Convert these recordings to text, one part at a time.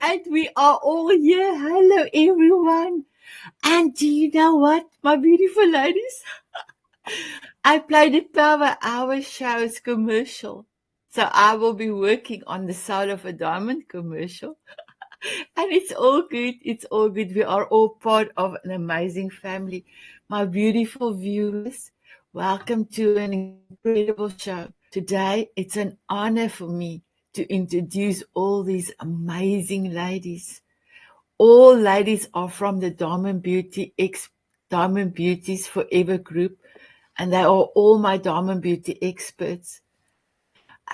And we are all here. Hello, everyone. And do you know what, my beautiful ladies? I played the Power Hour Show's commercial. So I will be working on the Soul of a Diamond commercial. And it's all good. It's all good. We are all part of an amazing family. My beautiful viewers, welcome to an incredible show. Today, it's an honor for me to introduce all these amazing ladies. All ladies are from the Diamond Beauties Forever group, and they are all my Diamond Beauty experts.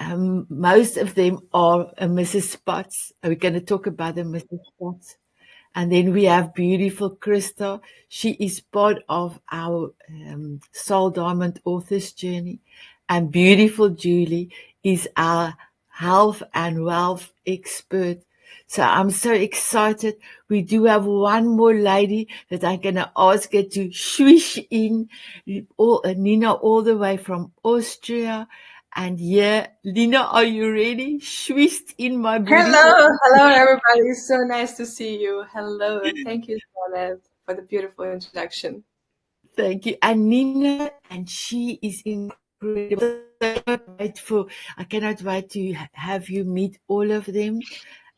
Most of them are Mrs. Spots. We're going to talk about the Mrs. Spots. And then we have beautiful Krista. She is part of our Soul Diamond Authors Journey. And beautiful Julie is our health and wealth expert. So I'm so excited. We do have one more lady that I'm going to ask her to swish in. Nina, all the way from Austria. And yeah, Lina, are you ready? Swished in, my beautiful. Hello, everybody. It's so nice to see you. Hello, and thank you, Sanet, for the beautiful introduction. Thank you. And Nina, and she is incredible. I cannot wait to have you meet all of them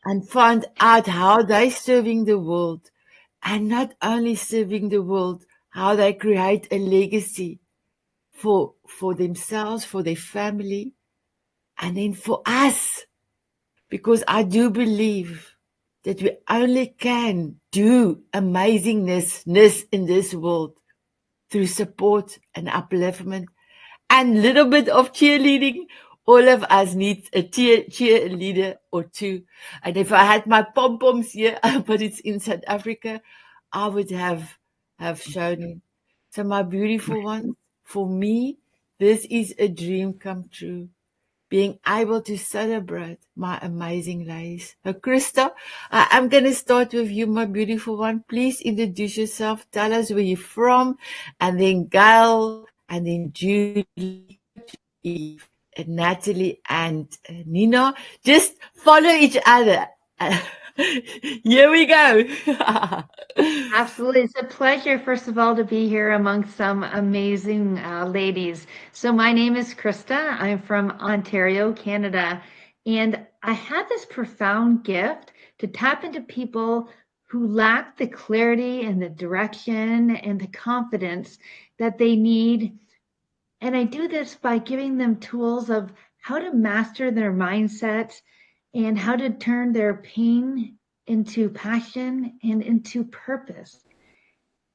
and find out how they're serving the world. And not only serving the world, how they create a legacy for themselves, for their family, and then for us. Because I do believe that we only can do amazingness in this world through support and upliftment and a little bit of cheerleading. All of us need a cheerleader or two. And if I had my pom-poms here, but it's in South Africa, I would have shown it. So my beautiful ones, for me, this is a dream come true. Being able to celebrate my amazing ladies. So Krista, I'm going to start with you, my beautiful one. Please introduce yourself. Tell us where you're from. And then Gail, and then Julie, Eve, and Natalie, and Nina. Just follow each other. Here we go. Absolutely. It's a pleasure, first of all, to be here amongst some amazing ladies. So my name is Krista. I'm from Ontario, Canada. And I had this profound gift to tap into people who lack the clarity and the direction and the confidence that they need. And I do this by giving them tools of how to master their mindset and how to turn their pain into passion and into purpose.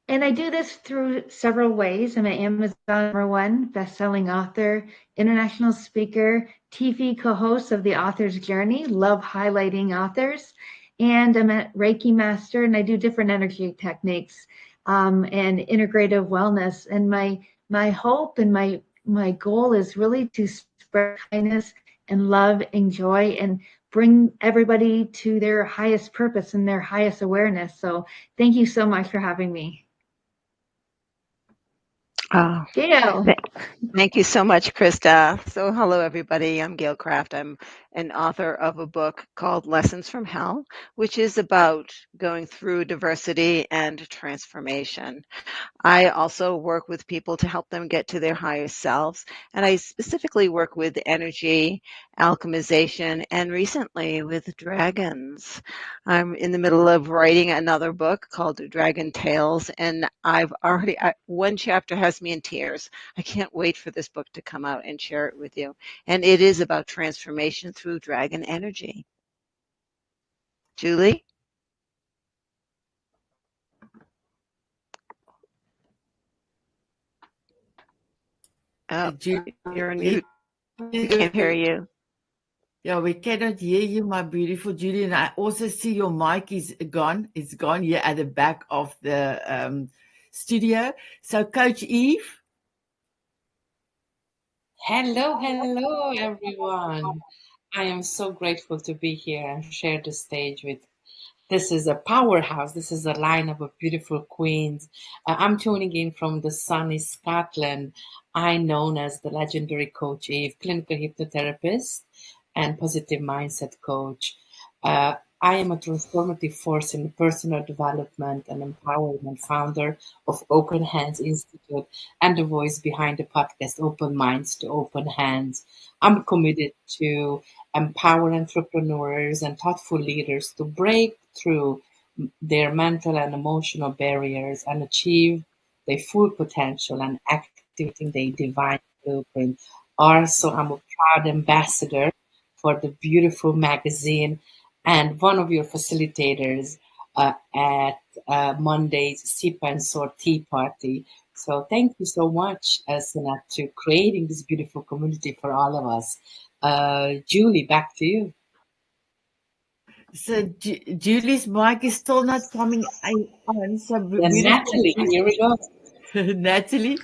And I do this through several ways. I'm an Amazon #1 best-selling author, international speaker, TV co-host of The Author's Journey, love highlighting authors, and I'm a Reiki master, and I do different energy techniques and integrative wellness. And my hope and my goal is really to spread kindness and love and joy and bring everybody to their highest purpose and their highest awareness. So thank you so much for having me. Oh, Gail. Thank you so much, Krista. So hello, everybody. I'm Gail Kraft. I'm an author of a book called Lessons from Hell, which is about going through diversity and transformation. I also work with people to help them get to their highest selves. And I specifically work with energy, alchemization, and recently with dragons. I'm in the middle of writing another book called Dragon Tales, and one chapter has me in tears. I can't wait for this book to come out and share it with you. And it is about transformation through dragon energy. Julie? Oh, you're on mute. We can't hear you. Yeah, we cannot hear you, my beautiful Julie. And I also see your mic is gone. It's gone here at the back of the studio. So, Coach Eve. Hello, everyone. I am so grateful to be here and share the stage with. This is a powerhouse. This is a lineup of beautiful queens. I'm tuning in from the sunny Scotland. I'm known as the legendary Coach Eve, clinical hypnotherapist and positive mindset coach. I am a transformative force in personal development and empowerment, founder of Open Hands Institute and the voice behind the podcast Open Minds to Open Hands. I'm committed to empower entrepreneurs and thoughtful leaders to break through their mental and emotional barriers and achieve their full potential and activating their divine blueprint. Also, I'm a proud ambassador for the beautiful magazine and one of your facilitators at Monday's Sip and Soar Tea Party. So thank you so much, Sanat, to creating this beautiful community for all of us. Julie, back to you. So Julie's mic is still not coming on. So And beautiful, Natalie, here we go. Natalie.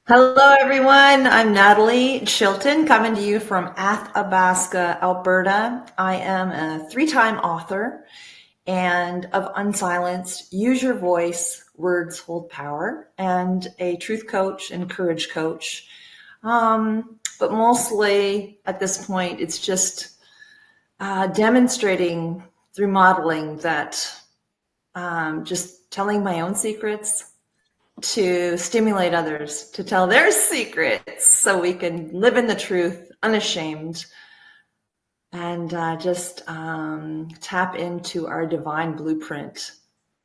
Hello, everyone. I'm Natalie Chilton, coming to you from Athabasca, Alberta. I am a 3-time author and of Unsilenced, Use Your Voice, Words Hold Power, and a truth coach and courage coach. But mostly at this point, it's just demonstrating through modeling that just telling my own secrets, to stimulate others to tell their secrets so we can live in the truth unashamed and just tap into our divine blueprint,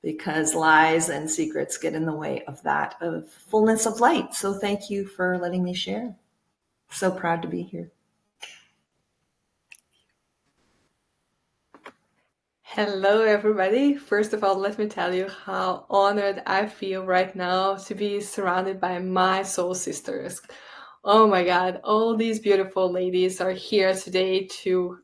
because lies and secrets get in the way of that, of fullness of light. So thank you for letting me share. So proud to be here. Hello, everybody. First of all, let me tell you how honored I feel right now to be surrounded by my soul sisters. Oh my God, all these beautiful ladies are here today to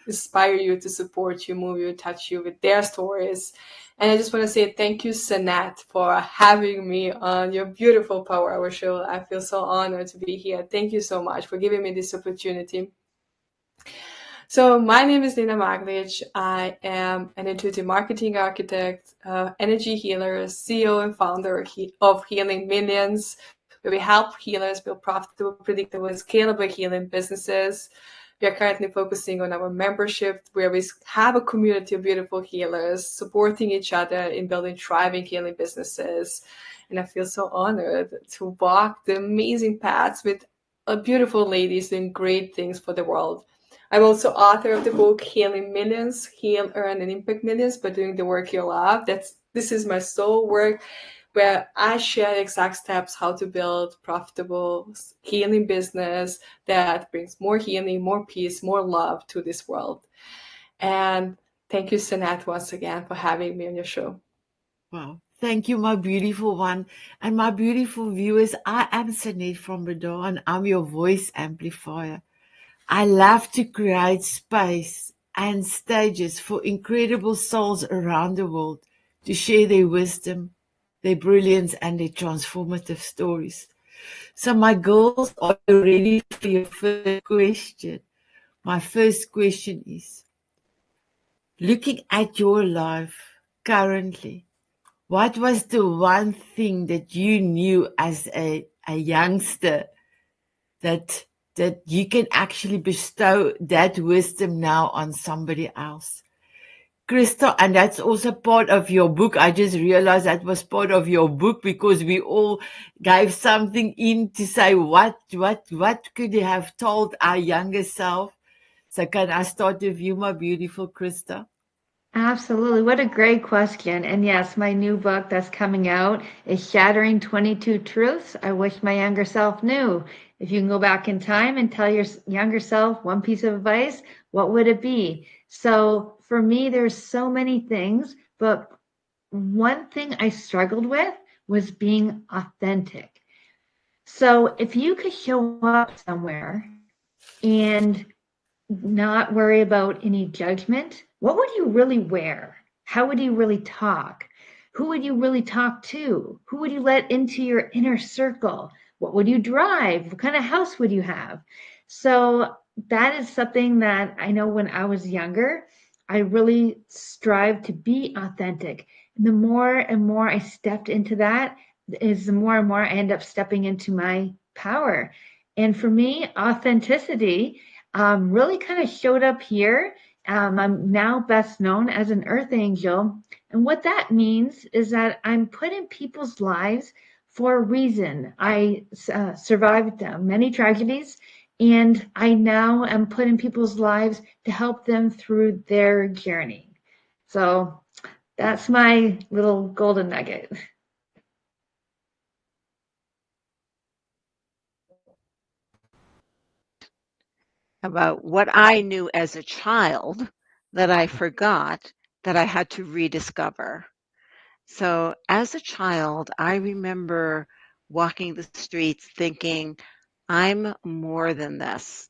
inspire you, to support you, move you, touch you with their stories. And I just want to say thank you, Sanet, for having me on your beautiful Power Hour show. I feel so honored to be here. Thank you so much for giving me this opportunity. So my name is Nina Maglic. I am an intuitive marketing architect, energy healer, CEO and founder of Healing Millions, where we help healers build profitable, predictable, and scalable healing businesses. We are currently focusing on our membership, where we have a community of beautiful healers supporting each other in building thriving healing businesses. And I feel so honored to walk the amazing paths with beautiful ladies doing great things for the world. I'm also author of the book Healing Millions, Heal, Earn, and Impact Millions by Doing the Work You Love. This is my soul work, where I share exact steps how to build profitable healing business that brings more healing, more peace, more love to this world. And thank you, Sanet, once again for having me on your show. Wow. Thank you, my beautiful one. And my beautiful viewers, I am Sanet Van Breda, and I'm your voice amplifier. I love to create space and stages for incredible souls around the world to share their wisdom, their brilliance, and their transformative stories. So my girls, are you ready for your first question? My first question is, looking at your life currently, what was the one thing that you knew as a youngster that you can actually bestow that wisdom now on somebody else? Crystal, and that's also part of your book. I just realized that was part of your book, because we all gave something in to say what could you have told our younger self. So can I start with you, my beautiful Krista? Absolutely. What a great question. And yes, my new book that's coming out is Shattering 22 Truths I Wish My Younger Self Knew. If you can go back in time and tell your younger self one piece of advice, what would it be? So for me, there's so many things, but one thing I struggled with was being authentic. So if you could show up somewhere and not worry about any judgment, what would you really wear? How would you really talk? Who would you really talk to? Who would you let into your inner circle? What would you drive? What kind of house would you have? So that is something that I know when I was younger, I really strived to be authentic. And the more and more I stepped into that, is the more and more I end up stepping into my power. And for me, authenticity really kind of showed up here I'm now best known as an earth angel. And what that means is that I'm put in people's lives for a reason. I survived many tragedies, and I now am put in people's lives to help them through their journey. So that's my little golden nugget. About what I knew as a child that I forgot that I had to rediscover. So as a child, I remember walking the streets thinking, I'm more than this.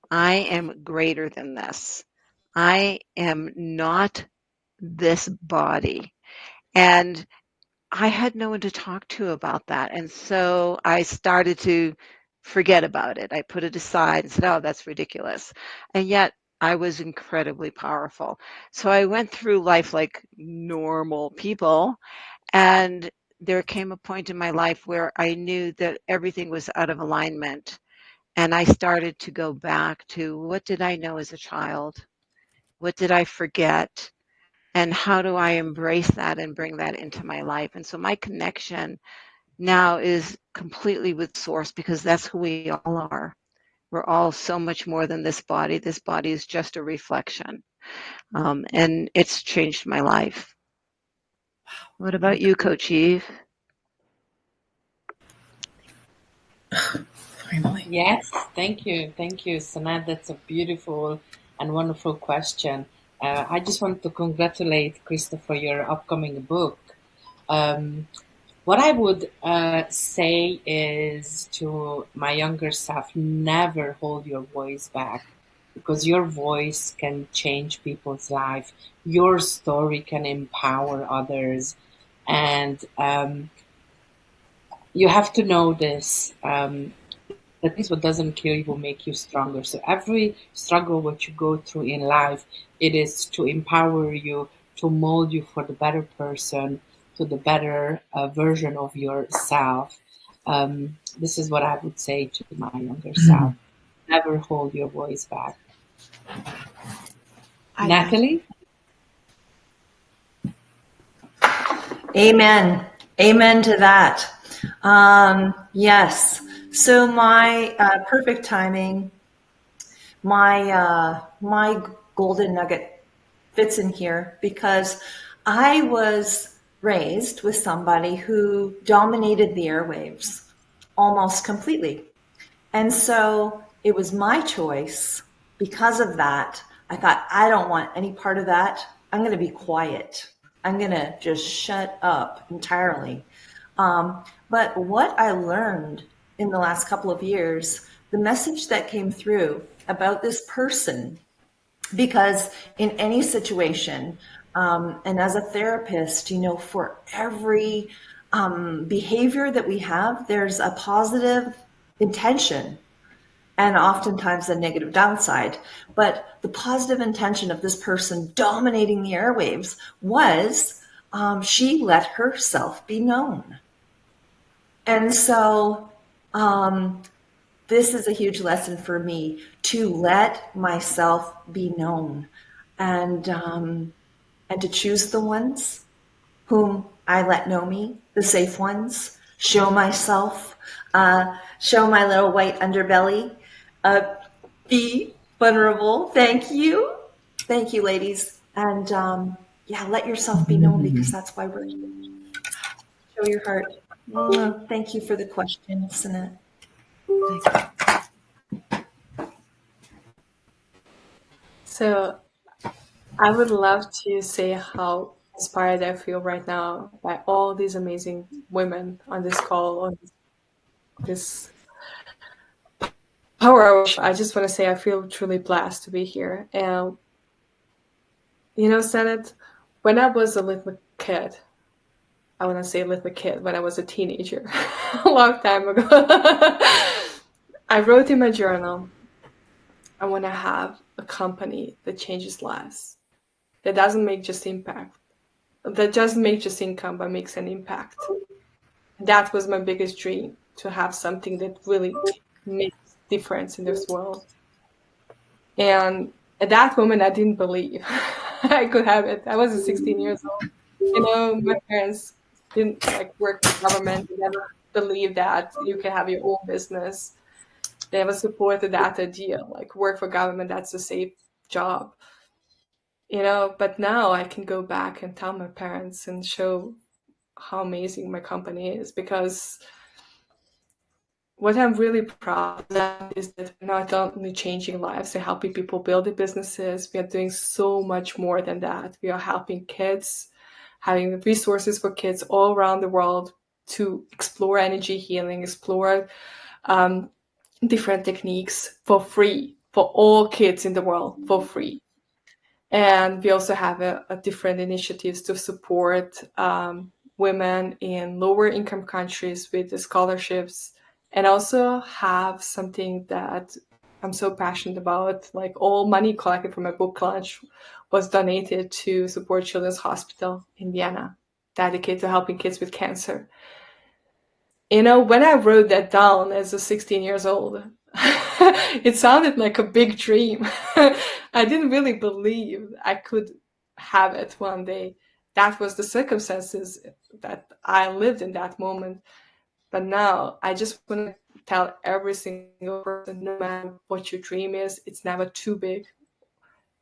I am greater than this. I am not this body. And I had no one to talk to about that. And so I started to forget about it. I put it aside and said, oh, that's ridiculous. And yet I was incredibly powerful. So I went through life like normal people. And there came a point in my life where I knew that everything was out of alignment. And I started to go back to what did I know as a child? What did I forget? And how do I embrace that and bring that into my life? And so my connection now is completely with Source, because that's who we all are. We're all so much more than this body. This body is just a reflection. And it's changed my life. What about you, Coach Eve? Finally. Yes, thank you. Thank you, Sanet. That's a beautiful and wonderful question. I just want to congratulate Krista for your upcoming book. What I would say is to my younger self, never hold your voice back, because your voice can change people's life. Your story can empower others. And you have to know this. That is what doesn't kill you will make you stronger. So every struggle what you go through in life, it is to empower you, to mold you for the better person, to the better version of yourself. This is what I would say to my younger self. Never hold your voice back. Natalie? Amen. Amen to that. Yes. So my perfect timing, my golden nugget fits in here because I was raised with somebody who dominated the airwaves almost completely. And so it was my choice. Because of that, I thought, I don't want any part of that. I'm going to be quiet. I'm going to just shut up entirely. But what I learned in the last couple of years, the message that came through about this person, because in any situation, and as a therapist, you know, for every behavior that we have, there's a positive intention and oftentimes a negative downside. But the positive intention of this person dominating the airwaves was she let herself be known. And so this is a huge lesson for me, to let myself be known, and to choose the ones whom I let know me, the safe ones, show myself, show my little white underbelly, be vulnerable. Thank you. Thank you, ladies. And yeah, let yourself be known, because that's why we're here. Show your heart. Thank you for the question, Sanet. So I would love to say how inspired I feel right now by all these amazing women on this call, on this power hour. I just want to say I feel truly blessed to be here. And, you know, Sanet, when I was a little kid, I want to say little kid, when I was a teenager, a long time ago, I wrote in my journal, I want to have a company that changes lives, that doesn't make just impact, that doesn't make just income, but makes an impact. That was my biggest dream, to have something that really makes difference in this world. And At that moment, I didn't believe I could have it. I was 16 years old. My parents didn't work for government. They never believed that you can have your own business. They never supported that idea. Work for government, that's a safe job. But now I can go back and tell my parents and show how amazing my company is, because what I'm really proud of is that we're not only changing lives and helping people build their businesses, we are doing so much more than that. We are helping kids, having resources for kids all around the world to explore energy healing, explore different techniques for free for all kids in the world for free. And we also have a different initiatives to support women in lower income countries with the scholarships, and also have something that I'm so passionate about. All money collected from my book launch was donated to support Children's Hospital in Vienna, dedicated to helping kids with cancer. When I wrote that down as a 16 years old, it sounded like a big dream. I didn't really believe I could have it one day. That was the circumstances that I lived in that moment. But now I just want to tell every single person, no matter what your dream is, it's never too big.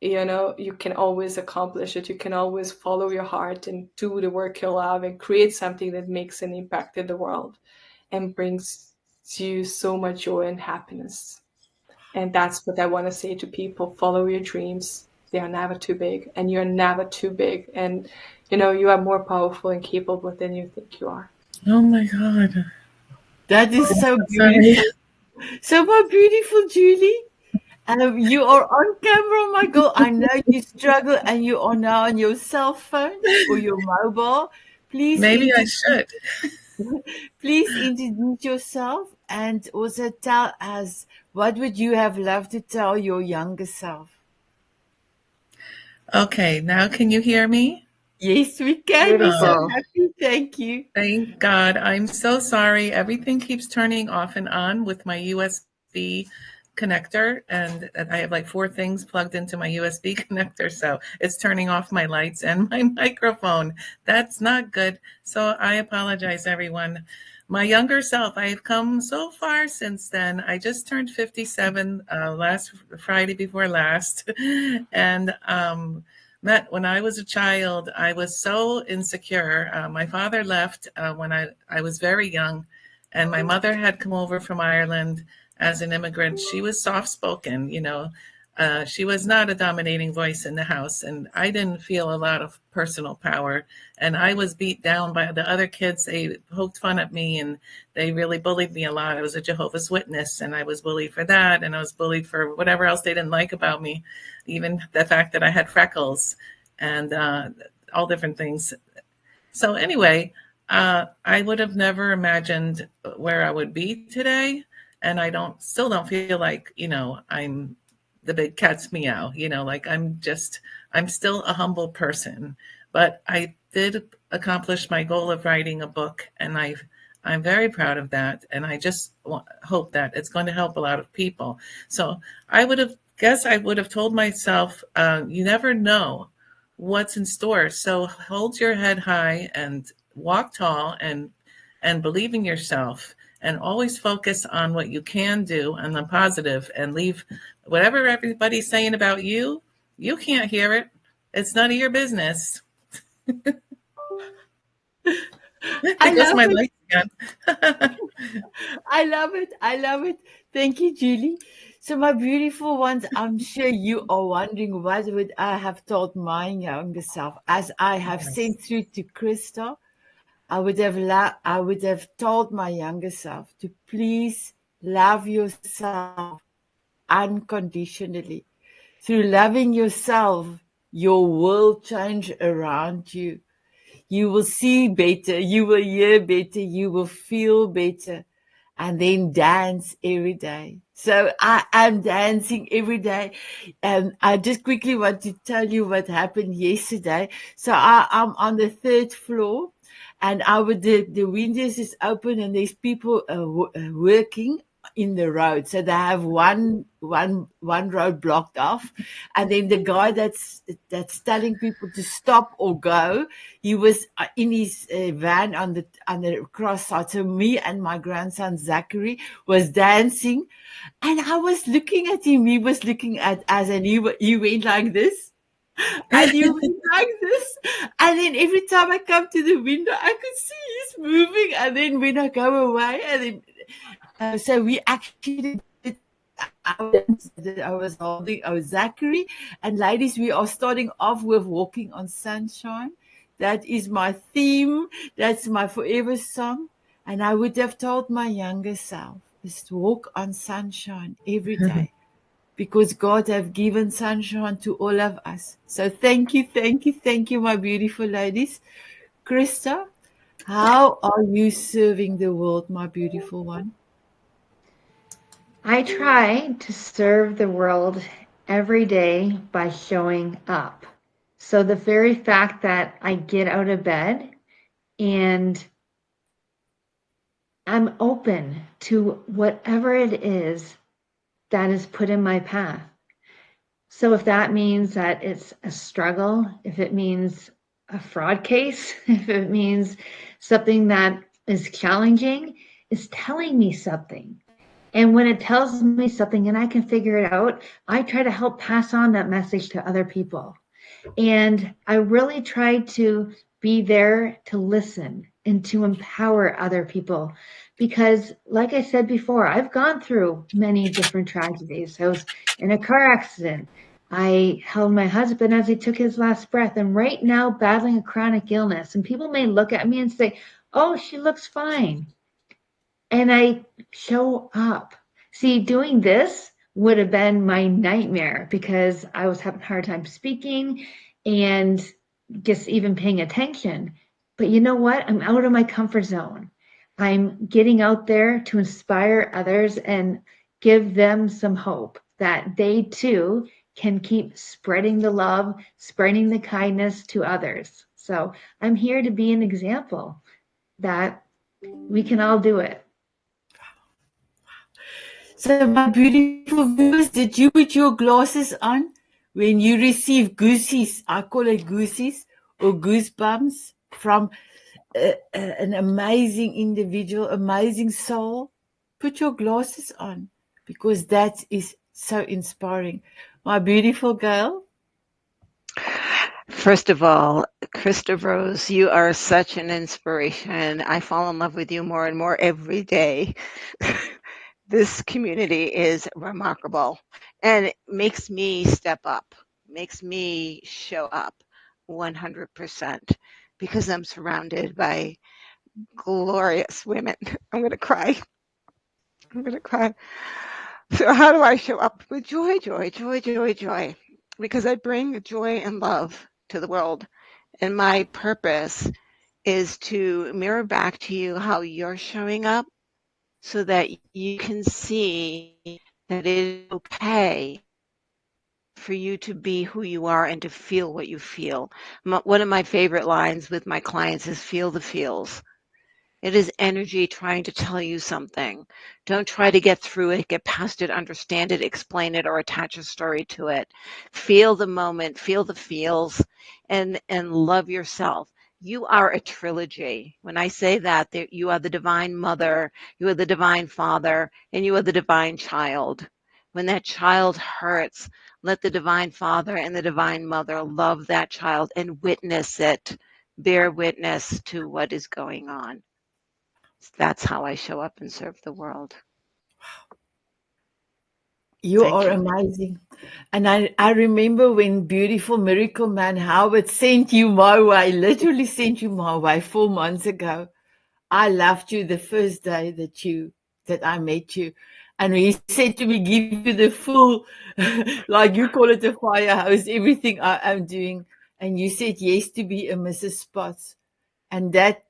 You can always accomplish it. You can always follow your heart and do the work you love and create something that makes an impact in the world and brings you so much joy and happiness. And that's what I want to say to people. Follow your dreams. They are never too big, and you're never too big. And, you are more powerful and capable than you think you are. Oh my God. That is so Sorry. beautiful. So my beautiful Julie. You are on camera, my girl. I know you struggle and you are now on your cell phone or your mobile. Please Maybe I introduce, should. please introduce yourself and also tell us what would you have loved to tell your younger self. Okay, now can you hear me? Yes, we can. We're so Beautiful. happy. Thank you. Thank God. I'm so sorry. Everything keeps turning off and on with my USB connector, and I have like 4 things plugged into my USB connector, so it's turning off my lights and my microphone. That's not good. So I apologize, everyone. My younger self, I've come so far since then. I just turned 57 last Friday before last, and met when I was a child. I was so insecure. My father left when I was very young, and my mother had come over from Ireland as an immigrant. She was soft spoken, she was not a dominating voice in the house, and I didn't feel a lot of personal power. And I was beat down by the other kids. They poked fun at me, and they really bullied me a lot. I was a Jehovah's Witness, and I was bullied for that, and I was bullied for whatever else they didn't like about me, even the fact that I had freckles and all different things. So anyway, I would have never imagined where I would be today, and I still don't feel like I'm the big cat's meow. I'm still a humble person, but I did accomplish my goal of writing a book, and I'm very proud of that, and I just hope that it's going to help a lot of people. So I would have told myself, you never know what's in store. So hold your head high and walk tall and believe in yourself, and always focus on what you can do and the positive, and leave whatever everybody's saying about you. You can't hear it. It's none of your business. I There's love my it. light again. I love it. I love it. Thank you, Julie. So, my beautiful ones, I'm sure you are wondering what would I have told my younger self. As I have sent through to Krista, I would have told my younger self to please love yourself unconditionally. Through loving yourself, your world change around you. You will see better, you will hear better, you will feel better, and then dance every day. So I am dancing every day. And I just quickly want to tell you what happened yesterday. So I'm on the 3rd floor, and the windows is open, and there's people working in the road. So they have one road blocked off, and then the guy that's telling people to stop or go, he was in his van on the cross side. So me and my grandson Zachary was dancing, and I was looking at him. He was looking at us, and he went like this. And he went like this. And then every time I come to the window, I could see he's moving. And then when I go away, and then so we actually did our dance that I was holding. I was Zachary. And ladies, we are starting off with Walking on Sunshine. That is my theme. That's my forever song. And I would have told my younger self, just walk on sunshine every day, because God have given sunshine to all of us. So thank you, my beautiful ladies. Krista, how are you serving the world, my beautiful one? I try to serve the world every day by showing up. So the very fact that I get out of bed and I'm open to whatever it is that is put in my path. So if that means that it's a struggle, if it means a fraud case, if it means something that is challenging, it's telling me something. And when it tells me something and I can figure it out, I try to help pass on that message to other people. And I really try to be there to listen and to empower other people. Because, like I said before, I've gone through many different tragedies. I was in a car accident. I held my husband as he took his last breath. And right now, battling a chronic illness. And people may look at me and say, oh, she looks fine. And I show up. See, doing this would have been my nightmare because I was having a hard time speaking and just even paying attention. But you know what? I'm out of my comfort zone. I'm getting out there to inspire others and give them some hope that they too can keep spreading the love, spreading the kindness to others. So I'm here to be an example that we can all do it. So my beautiful viewers, did you put your glasses on when you receive goosies? I call it goosies or goosebumps from an amazing individual, amazing soul. Put your glasses on, because that is so inspiring. My beautiful girl. First of all, Krista Rose, you are such an inspiration. I fall in love with you more and more every day. This community is remarkable and it makes me step up, makes me show up 100% because I'm surrounded by glorious women. I'm going to cry. So how do I show up? With joy, joy, joy, joy, joy. Because I bring joy and love to the world. And my purpose is to mirror back to you how you're showing up so that you can see that it is okay for you to be who you are and to feel what you feel. One of my favorite lines with my clients is feel the feels. It is energy trying to tell you something. Don't try to get through it, get past it, understand it, explain it, or attach a story to it. Feel the moment, feel the feels, and love yourself. You are a trilogy. When I say that you are the divine mother, you are the divine father, and you are the divine child. When that child hurts, let the divine father and the divine mother love that child and witness it. Bear witness to what is going on. That's how I show up and serve the world. You are amazing. And I remember when beautiful Miracle Man Howard sent you my way, literally sent you my way 4 months ago. I loved you the first day that I met you. And he said to me, give you the full, like you call it a firehouse, everything I am doing. And you said yes to be a Mrs. Spots. And that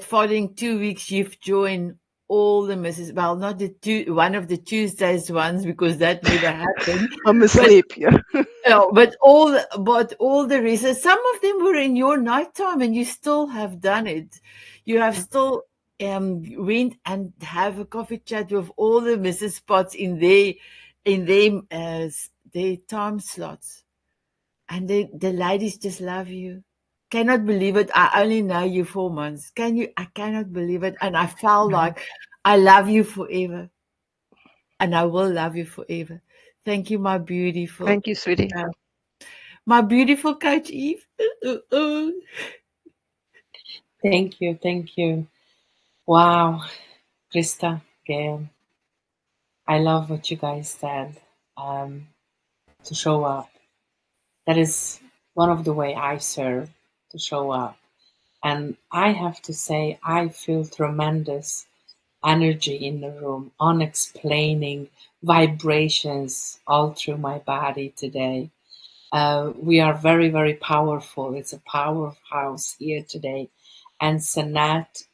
following 2 weeks, you've joined all the Mrs. Well, not one of the Tuesdays ones, because that never happened. I'm asleep, yeah. But all the rest, some of them were in your nighttime, and you still have done it. You have still went and have a coffee chat with all the Mrs. Spots in their time slots. And the ladies just love you. Cannot believe it. I only know you 4 months. I cannot believe it. And I felt like I love you forever. And I will love you forever. Thank you, my beautiful. Thank you, sweetie. My beautiful Coach Eve. Thank you. Thank you. Wow. Krista, Gail, I love what you guys said. To show up. That is one of the way I serve, to show up. And I have to say, I feel tremendous energy in the room, unexplaining vibrations all through my body today. We are very, very powerful. It's a powerhouse here today. And Sanet,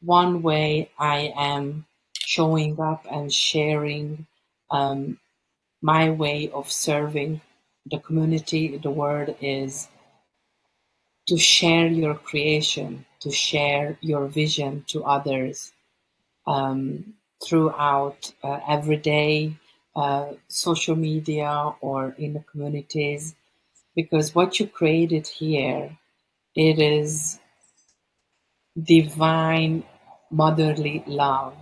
one way I am showing up and sharing my way of serving the community, the word is to share your creation, to share your vision to others throughout everyday social media or in the communities. Because what you created here, it is divine motherly love.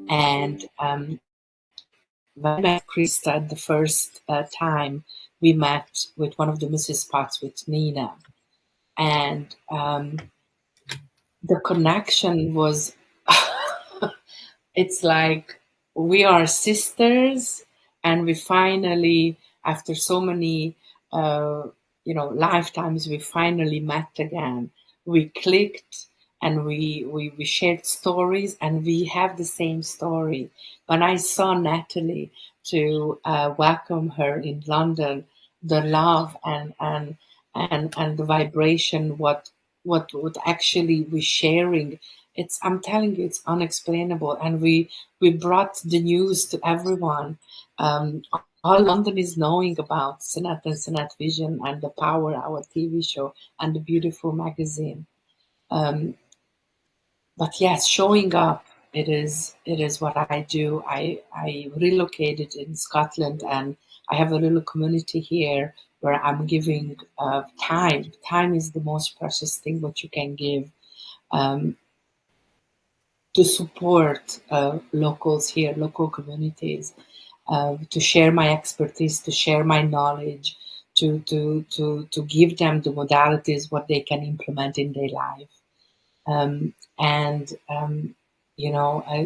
And when I met Krista the first time, we met with one of the Mrs. Spots with Nina. And the connection was, it's like we are sisters, and we finally, after so many, lifetimes, we finally met again. We clicked, and we shared stories, and we have the same story. When I saw Natalie to welcome her in London, the love and the vibration, what actually we're sharing, I'm telling you, it's unexplainable. And we brought the news to everyone. All London is knowing about Sanet and Sanet Vision and the Power, our TV show, and the beautiful magazine. But yes, showing up, it is what I do. I relocated in Scotland, and I have a little community here where I'm giving time. Time is the most precious thing what you can give. To support locals here, local communities, to share my expertise, to share my knowledge, to give them the modalities what they can implement in their life.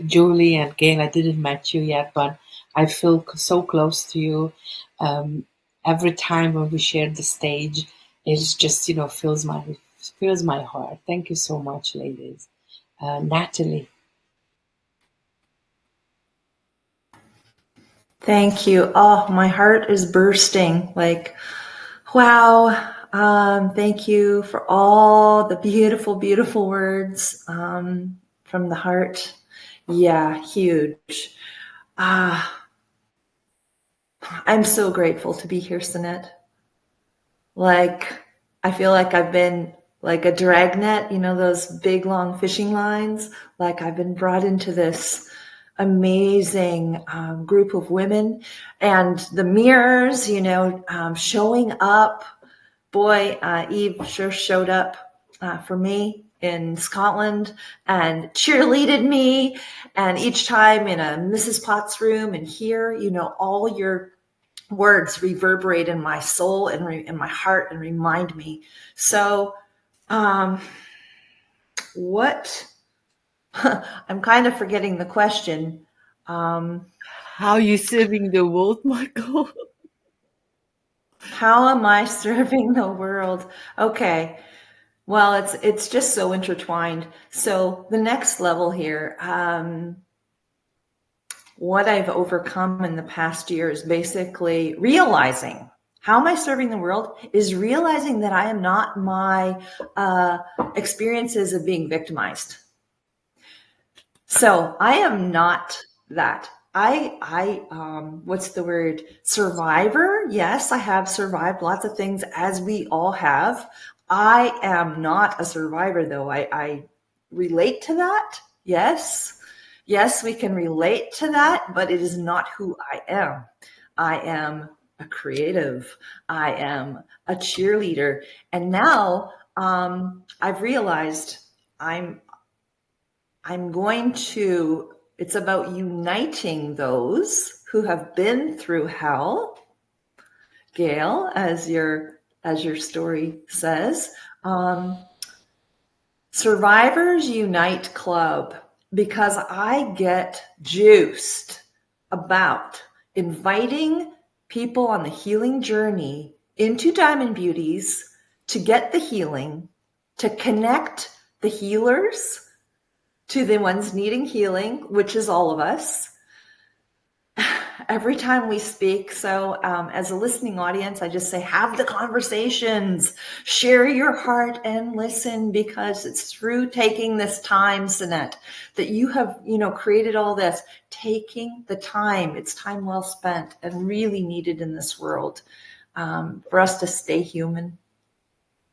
Julie and Gail, I didn't meet you yet, but I feel so close to you. Every time when we share the stage, it's just fills my heart. Thank you so much, ladies. Natalie. Thank you. Oh, my heart is bursting. Like, wow. Thank you for all the beautiful, beautiful words from the heart. Yeah, huge. I'm so grateful to be here, Sanet. Like, I feel like I've been like a dragnet, those big, long fishing lines. Like, I've been brought into this amazing group of women, and the mirrors, showing up. Boy, Eve sure showed up for me in Scotland and cheerleaded me. And each time in a Mrs. Potts room and here, all your words reverberate in my soul and in my heart and remind me. So, what? I'm kind of forgetting the question. How are you serving the world, Michael? How am I serving the world? Okay. Well, it's just so intertwined. So the next level here, what I've overcome in the past year is basically realizing how am I serving the world is realizing that I am not my experiences of being victimized. So I am not that. What's the word? Survivor. Yes, I have survived lots of things, as we all have. I am not a survivor, though. I relate to that? Yes. Yes, we can relate to that, but it is not who I am. I am a creative. I am a cheerleader. And now I've realized I'm going to, it's about uniting those who have been through hell. Gail, as your story says, Survivors Unite Club, because I get juiced about inviting people on the healing journey into Diamond Beauties to get the healing, to connect the healers to the ones needing healing, which is all of us, every time we speak. So as a listening audience, I just say, have the conversations, share your heart and listen, because it's through taking this time, Sanet, that you have, created all this, taking the time. It's time well spent and really needed in this world for us to stay human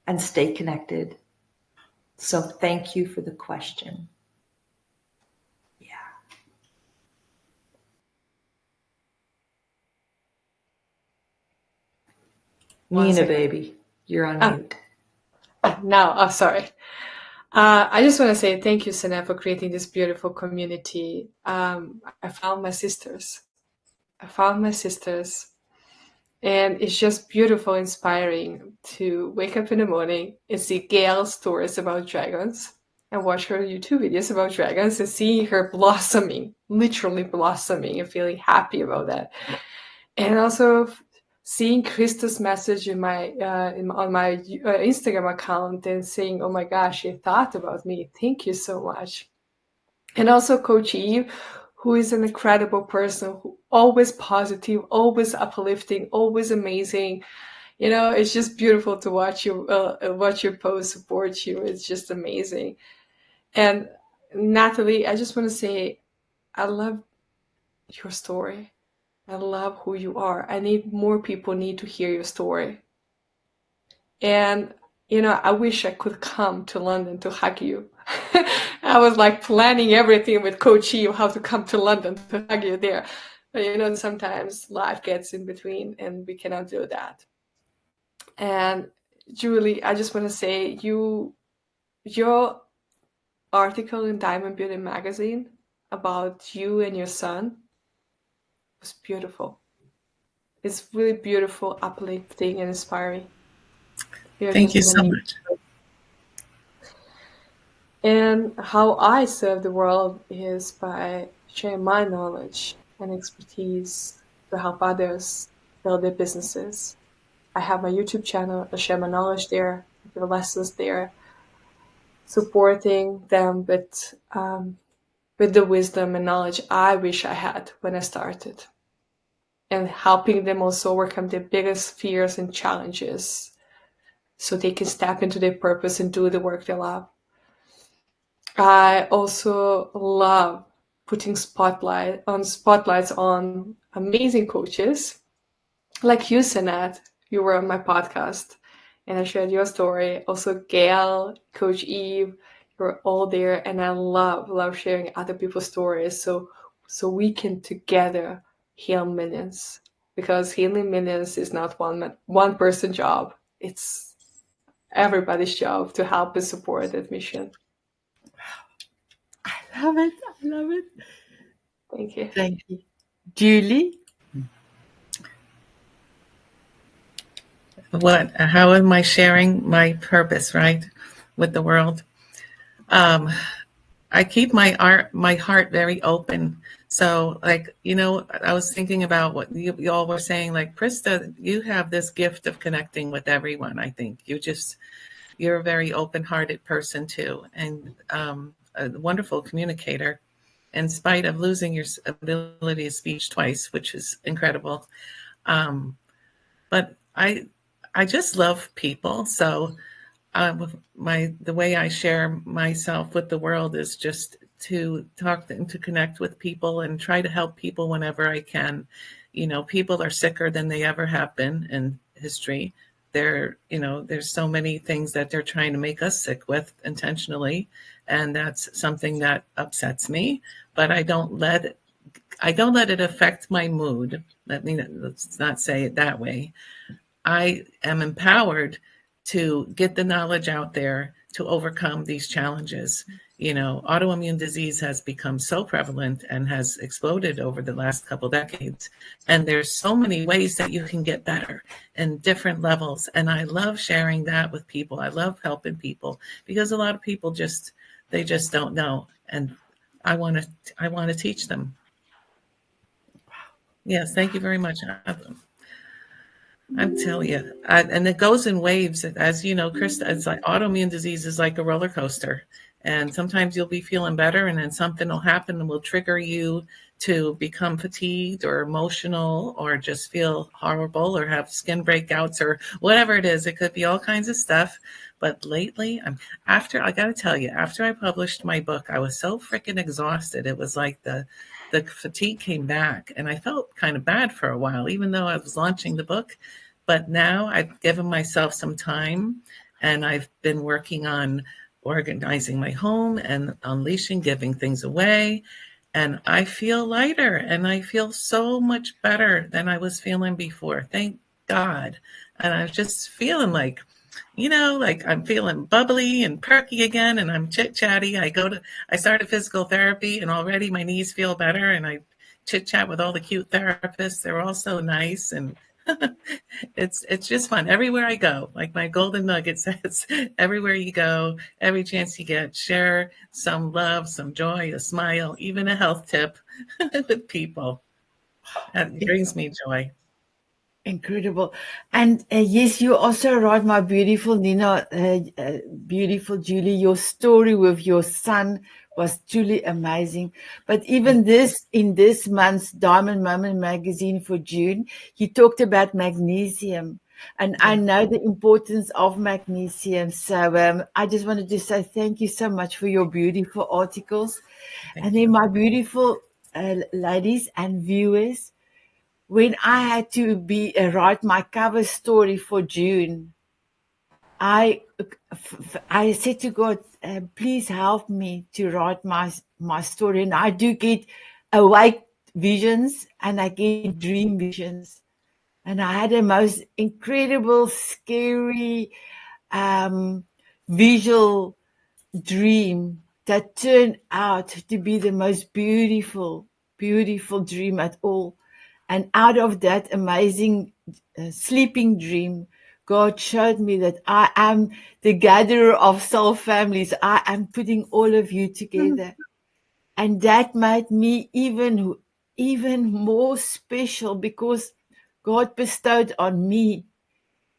and stay connected. So thank you for the question. Nina, baby, you're on mute. Now, sorry. I just want to say thank you, Sanet, for creating this beautiful community. I found my sisters. And it's just beautiful, inspiring to wake up in the morning and see Gail's stories about dragons and watch her YouTube videos about dragons and see her blossoming, literally blossoming, and feeling happy about that. And also seeing Krista's message on my Instagram account and saying, oh my gosh, she thought about me. Thank you so much. And also Coach Eve, who is an incredible person, who always positive, always uplifting, always amazing. It's just beautiful to watch you post, support you. It's just amazing. And Natalie, I just want to say, I love your story. I love who you are. More people need to hear your story. And, I wish I could come to London to hug you. I was like planning everything with Coach Eve, how to come to London to hug you there. But, sometimes life gets in between and we cannot do that. And Julie, I just want to say your article in Diamond Beauty magazine about you and your son was beautiful. It's really beautiful, uplifting, and inspiring. Thank you so much. And how I serve the world is by sharing my knowledge and expertise to help others build their businesses. I have my YouTube channel. I share my knowledge there, the lessons there, supporting them with the wisdom and knowledge I wish I had when I started, and helping them also overcome their biggest fears and challenges so they can step into their purpose and do the work they love. I also love putting spotlights on amazing coaches like you, Sanet. You were on my podcast and I shared your story. Also Gail, Coach Eve, you're all there, and I love sharing other people's stories so we can together heal millions, because healing millions is not one person job. It's everybody's job to help and support that mission. I love it. Thank you. Thank you. Julie? How am I sharing my purpose, right, with the world? I keep my heart very open. So, like, I was thinking about what you all were saying, like, Krista, you have this gift of connecting with everyone. I think you're a very open-hearted person too, and a wonderful communicator, in spite of losing your ability of speech twice, which is incredible. But I just love people. So the way I share myself with the world is just to talk and to connect with people and try to help people whenever I can. People are sicker than they ever have been in history. There's so many things that they're trying to make us sick with intentionally. and that's something that upsets me. But I don't let it affect my mood. Let's not say it that way. I am empowered to get the knowledge out there to overcome these challenges. Autoimmune disease has become so prevalent and has exploded over the last couple decades. And there's so many ways that you can get better in different levels. And I love sharing that with people. I love helping people because a lot of people just don't know. And I want to teach them. Yes, thank you very much. I'm telling you, and it goes in waves. As you know, Krista, it's like autoimmune disease is like a roller coaster. And sometimes you'll be feeling better, and then something will happen and will trigger you to become fatigued or emotional or just feel horrible or have skin breakouts or whatever it is. It could be all kinds of stuff. But lately, I got to tell you, after I published my book, I was so freaking exhausted. It was like the fatigue came back, and I felt kind of bad for a while, even though I was launching the book. But now I've given myself some time, and I've been working on organizing my home and unleashing, giving things away. And I feel lighter, and I feel so much better than I was feeling before. Thank God. And I was just feeling like I'm feeling bubbly and perky again, and I'm chit-chatty. I started physical therapy, and already my knees feel better, and I chit-chat with all the cute therapists. They're all so nice, and it's just fun everywhere I go. Like my golden nugget says, everywhere you go, every chance you get, share some love, some joy, a smile, even a health tip with people. That brings me joy. Incredible. And yes, you also wrote, my beautiful Nina, beautiful Julie, your story with your son was truly amazing. But even in this month's Diamond Moment magazine for June, he talked about magnesium. And I know the importance of magnesium. So I just wanted to say thank you so much for your beautiful articles. And then my beautiful ladies and viewers, when I had to write my cover story for June, I said to God, please help me to write my story. And I do get awake visions and I get dream visions. And I had a most incredible, scary, visual dream that turned out to be the most beautiful, beautiful dream at all. And out of that amazing sleeping dream, God showed me that I am the gatherer of soul families. I am putting all of you together. And that made me even more special because God bestowed on me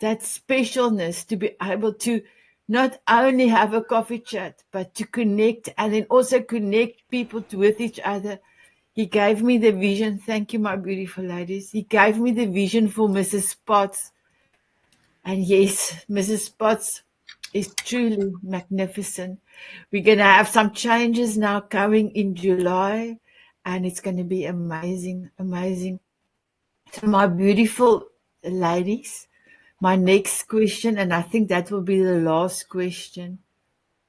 that specialness to be able to not only have a coffee chat, but to connect and then also connect people with each other. He gave me the vision. Thank you, my beautiful ladies. He gave me the vision for Mrs. Potts. And yes, Mrs. Potts is truly magnificent. We're going to have some changes now coming in July, and it's going to be amazing, amazing. So my beautiful ladies, my next question, and I think that will be the last question.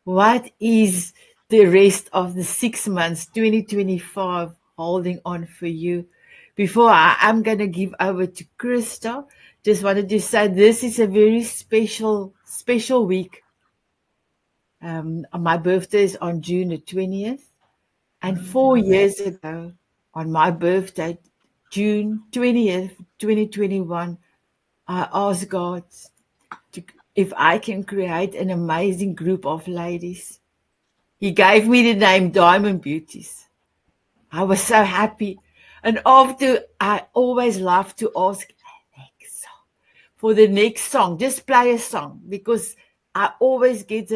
What is the rest of the 6 months, 2025, holding on for you? Before I'm going to give over to Krista, just wanted to say this is a very special week. My birthday is on June the 20th. And 4 years ago, on my birthday, June 20th, 2021, I asked God if I can create an amazing group of ladies. He gave me the name Diamond Beauties. I was so happy. And after, I always love to ask for the next song. Just play a song because I always get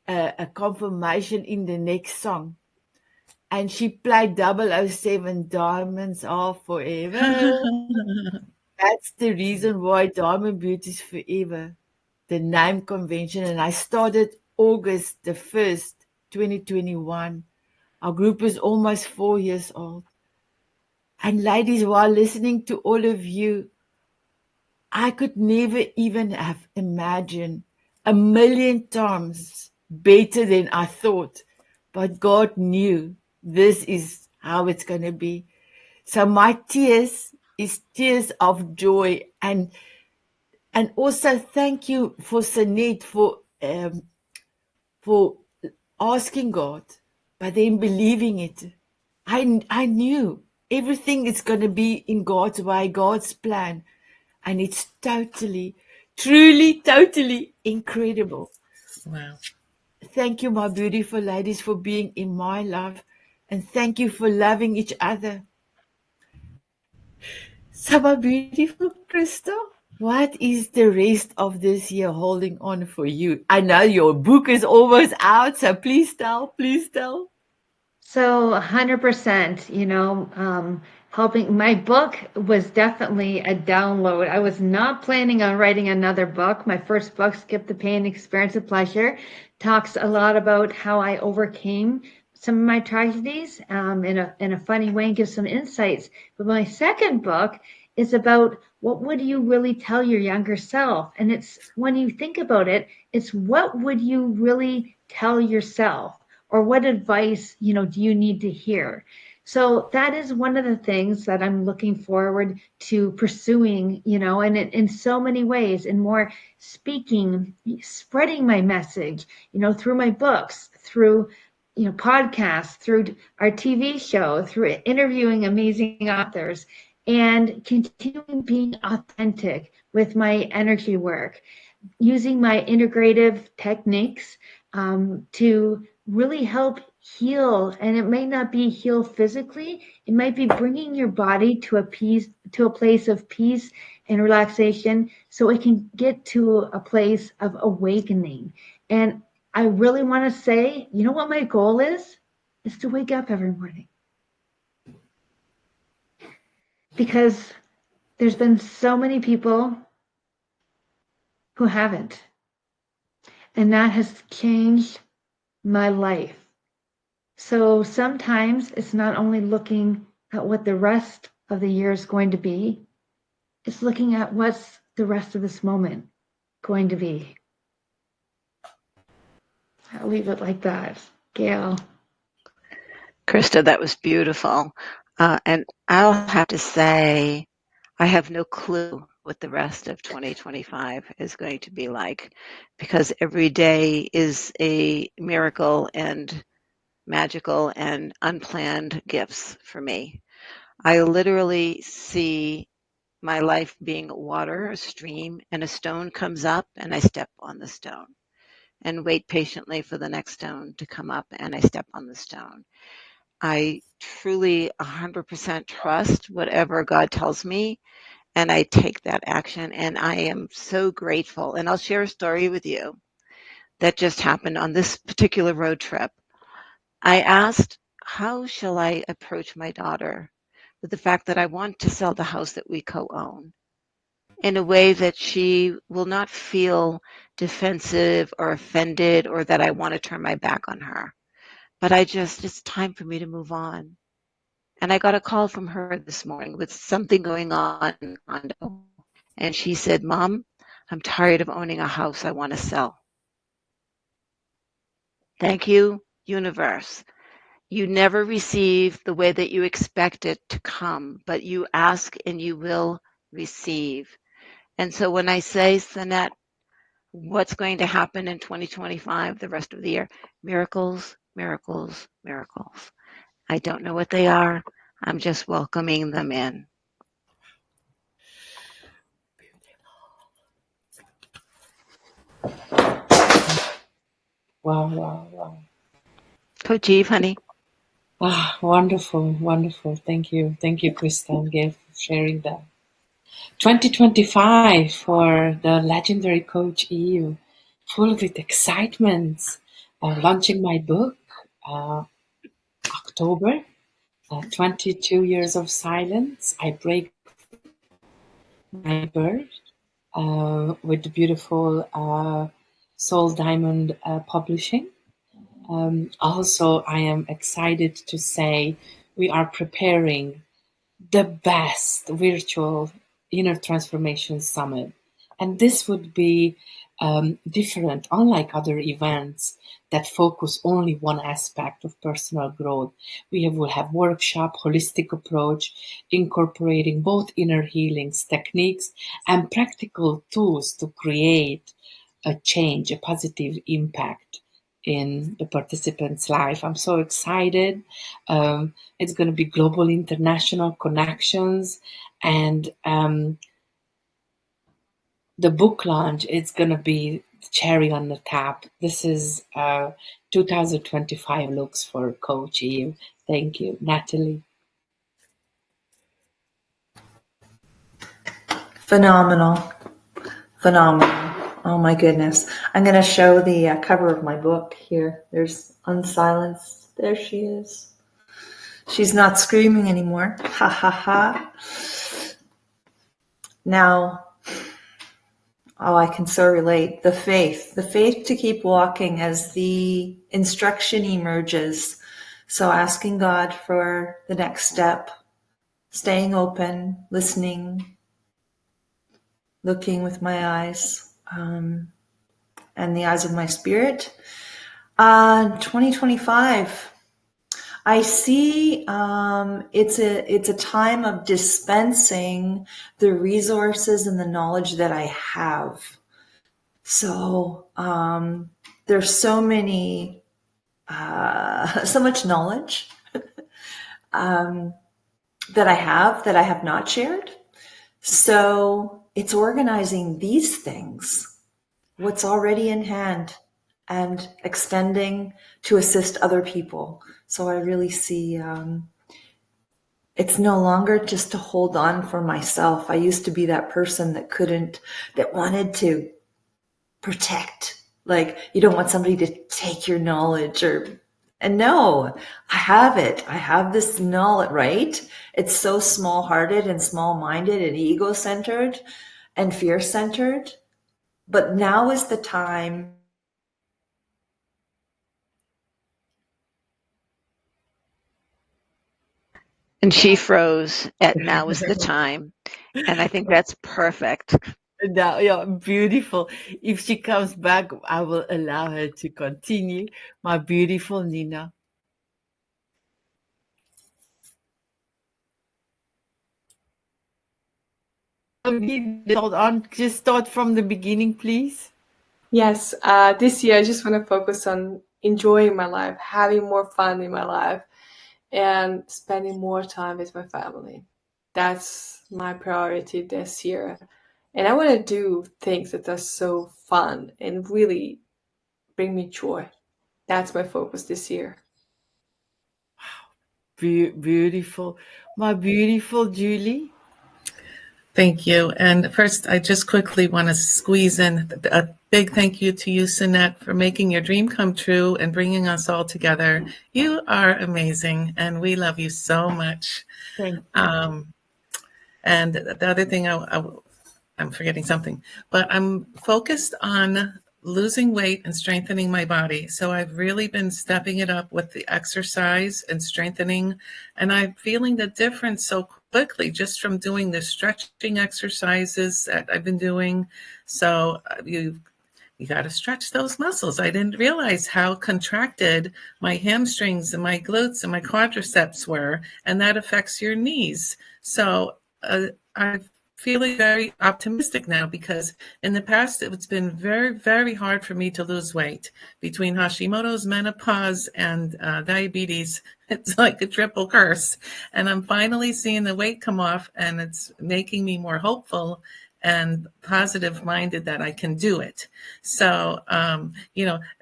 a confirmation in the next song. And she played 007, Diamonds Are Forever. That's the reason why Diamond Beauties Forever, the name convention. And I started August the 1st, 2021. Our group is almost 4 years old. And ladies, while listening to all of you, I could never even have imagined 1,000,000 times better than I thought but God knew this is how it's going to be. So my tears is tears of joy, and also thank you for Sanet for asking God, but then believing it. I knew everything is going to be in God's way, God's plan, and it's totally, truly, totally incredible. Wow. Thank you, my beautiful ladies, for being in my life, and thank you for loving each other. So, my beautiful Crystal, what is the rest of this year holding on for you? I know your book is almost out, so please tell, please tell. So 100%, helping. My book was definitely a download. I was not planning on writing another book. My first book, Skip the Pain, Experience the Pleasure, talks a lot about how I overcame some of my tragedies in a funny way and gives some insights. But my second book is about what would you really tell your younger self? And it's, when you think about it, it's what would you really tell yourself? Or what advice, do you need to hear? So that is one of the things that I'm looking forward to pursuing, and in so many ways, and more speaking, spreading my message, through my books, through, podcasts, through our TV show, through interviewing amazing authors, and continuing being authentic with my energy work, using my integrative techniques to really help heal. And it may not be heal physically, it might be bringing your body to a place of peace and relaxation, so it can get to a place of awakening. And I really want to say, you know what my goal is to wake up every morning, because there's been so many people who haven't, and that has changed my life. So sometimes it's not only looking at what the rest of the year is going to be, it's looking at what's the rest of this moment going to be. I'll leave it like that. Gail. Krista, that was beautiful. And I'll have to say, I have no clue what the rest of 2025 is going to be like, because every day is a miracle and magical and unplanned gifts for me. I literally see my life being water, a stream, and a stone comes up and I step on the stone and wait patiently for the next stone to come up and I step on the stone. I truly 100% trust whatever God tells me, and I take that action, and I am so grateful. And I'll share a story with you that just happened on this particular road trip. I asked, how shall I approach my daughter with the fact that I want to sell the house that we co-own in a way that she will not feel defensive or offended or that I want to turn my back on her. But it's time for me to move on. And I got a call from her this morning with something going on in the condo. And she said, Mom, I'm tired of owning a house I want to sell. Thank you, universe. You never receive the way that you expect it to come, but you ask and you will receive. And so when I say, Sanet, what's going to happen in 2025, the rest of the year? Miracles, miracles, miracles. I don't know what they are. I'm just welcoming them in. Wow, wow, wow. Coach Eve, honey. Ah, wonderful, wonderful. Thank you. Thank you, Krista and Gail, for sharing that. 2025 for the legendary Coach Eve, full with excitement. Launching my book, October, 22 Years of Silence. I break my bird with the beautiful Soul Diamond Publishing. Also, I am excited to say we are preparing the best virtual inner transformation summit. And this would be different, unlike other events that focus only one aspect of personal growth. Will have workshop, holistic approach, incorporating both inner healings techniques and practical tools to create a change, a positive impact in the participant's life. I'm so excited. It's going to be global international connections, and the book launch, it's going to be the cherry on the top. This is 2025 looks for Coach Eve. Thank you, Natalie. Phenomenal. Oh my goodness. I'm going to show the cover of my book here. There's Unsilenced. There she is. She's not screaming anymore. Ha ha ha. Now, I can so relate. The faith to keep walking as the instruction emerges. So asking God for the next step, staying open, listening, looking with my eyes, and the eyes of my spirit. 2025. I see it's a time of dispensing the resources and the knowledge that I have. So there's so much knowledge that I have not shared. So it's organizing these things, what's already in hand, and extending to assist other people. So I really see it's no longer just to hold on for myself. I used to be that person that wanted to protect. Like, you don't want somebody to take your knowledge and no, I have it. I have this knowledge, right? It's so small-hearted and small-minded and ego-centered and fear-centered. But now is the time. And she froze at now is the time. And I think that's perfect. Now, yeah, beautiful. If she comes back, I will allow her to continue. My beautiful Nina. Hold on, just start from the beginning, please. Yes, this year I just want to focus on enjoying my life, having more fun in my life, and spending more time with my family. That's my priority this year. And I want to do things that are so fun and really bring me joy. That's my focus this year. Beautiful. My beautiful Julie. Thank you. And first, I just quickly want to squeeze in a big thank you to you, Sanet, for making your dream come true and bringing us all together. You are amazing, and we love you so much. Thank you. And the other thing, I'm forgetting something, but I'm focused on losing weight and strengthening my body. So I've really been stepping it up with the exercise and strengthening, and I'm feeling the difference so quickly just from doing the stretching exercises that I've been doing. So you got to stretch those muscles. I didn't realize how contracted my hamstrings and my glutes and my quadriceps were, and that affects your knees. So I'm feeling very optimistic now, because in the past it's been very, very hard for me to lose weight. Between Hashimoto's, menopause, and diabetes, it's like a triple curse. And I'm finally seeing the weight come off, and it's making me more hopeful and positive minded that I can do it. So,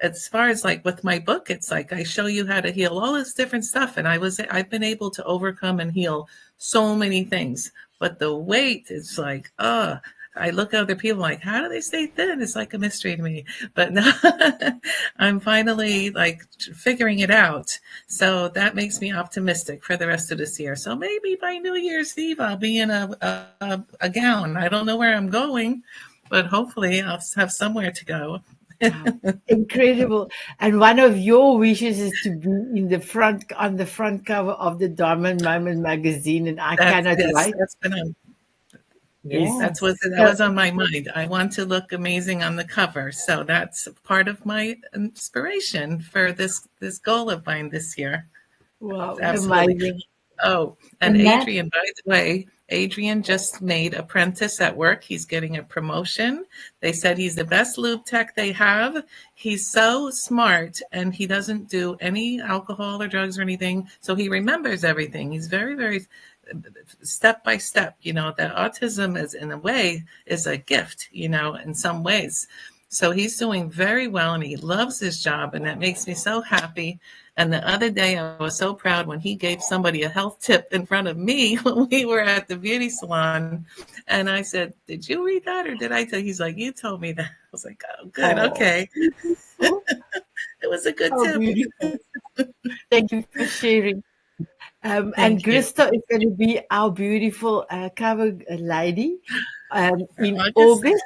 as far as like with my book, it's like I show you how to heal all this different stuff. And I've been able to overcome and heal so many things. But the weight is like, I look at other people like, how do they stay thin? It's like a mystery to me. But now I'm finally like figuring it out. So that makes me optimistic for the rest of this year. So maybe by New Year's Eve, I'll be in a gown. I don't know where I'm going, but hopefully I'll have somewhere to go. Incredible. And one of your wishes is to be on the front cover of the Diamond Moment magazine, and I cannot wait. Yes. That was on my mind. I want to look amazing on the cover, so that's part of my inspiration for this goal of mine this year. Wow, Absolutely. amazing. Oh, and Annette, Adrian, by the way, Adrian just made apprentice at work. He's getting a promotion. They said he's the best lube tech they have. He's so smart and he doesn't do any alcohol or drugs or anything. So he remembers everything. He's very, very step by step. That autism is, in a way, is a gift, in some ways. So he's doing very well and he loves his job, and that makes me so happy. And the other day, I was so proud when he gave somebody a health tip in front of me when we were at the beauty salon. And I said, "Did you read that or did I tell you?" He's like, "You told me that." I was like, "Oh, good. Oh, Okay." It was a good how tip. beautiful. Thank you for sharing. And Thank you. Krista is going to be our beautiful cover lady in August. August.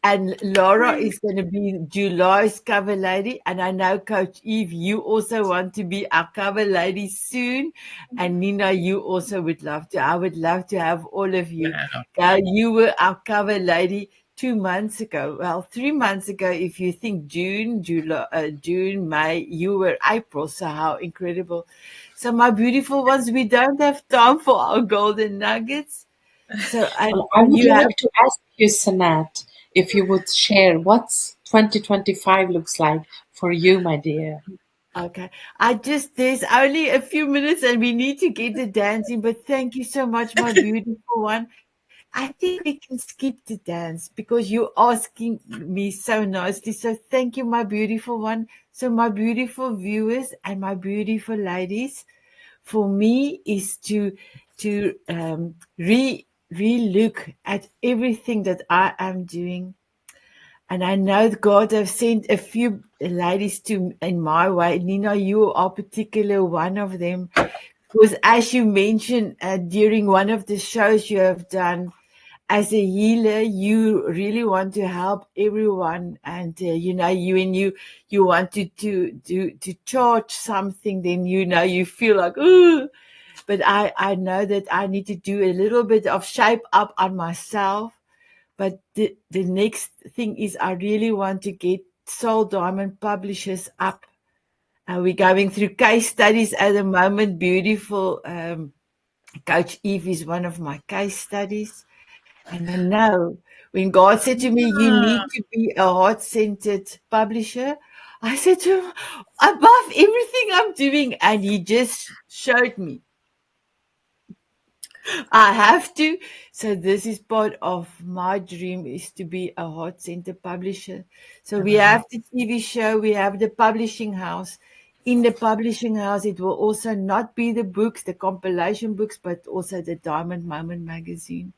And Laura Great. is going to be July's cover lady. And I know, Coach Eve, you also want to be our cover lady soon. And Nina, you also would love to. I would love to have all of you. Wow. Now, you were our cover lady 2 months ago. Well, 3 months ago, if you think June, July, June, May, you were April. So how incredible. So my beautiful ones, we don't have time for our golden nuggets. So, and well, I would you have like to ask you, Sanet, if you would share what 2025 looks like for you, my dear. Okay. There's only a few minutes and we need to get the dancing, but thank you so much, my beautiful one. I think we can skip the dance because you're asking me so nicely. So thank you, my beautiful one. So my beautiful viewers and my beautiful ladies, for me is to re-look at everything that I am doing. And I know that God have sent a few ladies to in my way. Nina, you are particular one of them. Because as you mentioned during one of the shows you have done, as a healer, you really want to help everyone. And you want to charge something, then you feel like, ooh. But I know that I need to do a little bit of shape up on myself. But the next thing is I really want to get Soul Diamond publishers up. We're going through case studies at the moment. Beautiful. Coach Eve is one of my case studies. And I know when God said to me, you Ah, need to be a heart-centered publisher, I said to him, above everything I'm doing. And he just showed me. I have to. So this is part of my dream is to be a heart center publisher. So we wow. have the TV show, we have the publishing house. In the publishing house, it will also not be the books, the compilation books, but also the Diamond Moment magazine.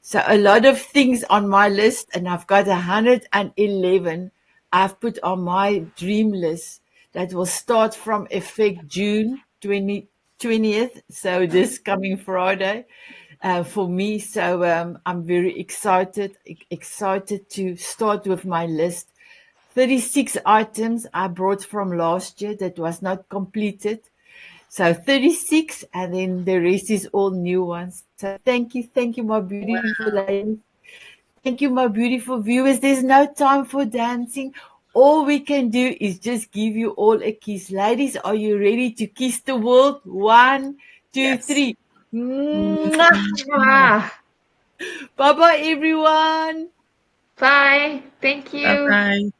So a lot of things on my list, and I've got 111 I've put on my dream list that will start from effect June 20th. So this coming Friday for me. So I'm very excited to start with my list. 36 items I brought from last year that was not completed. So 36, and then the rest is all new ones. So thank you, my beautiful ladies. Thank you, my beautiful viewers. There's no time for dancing. All we can do is just give you all a kiss. Ladies, are you ready to kiss the world? One, two, Yes. three. Mwah! Ah, Bye bye, everyone. bye. Thank Bye you. bye.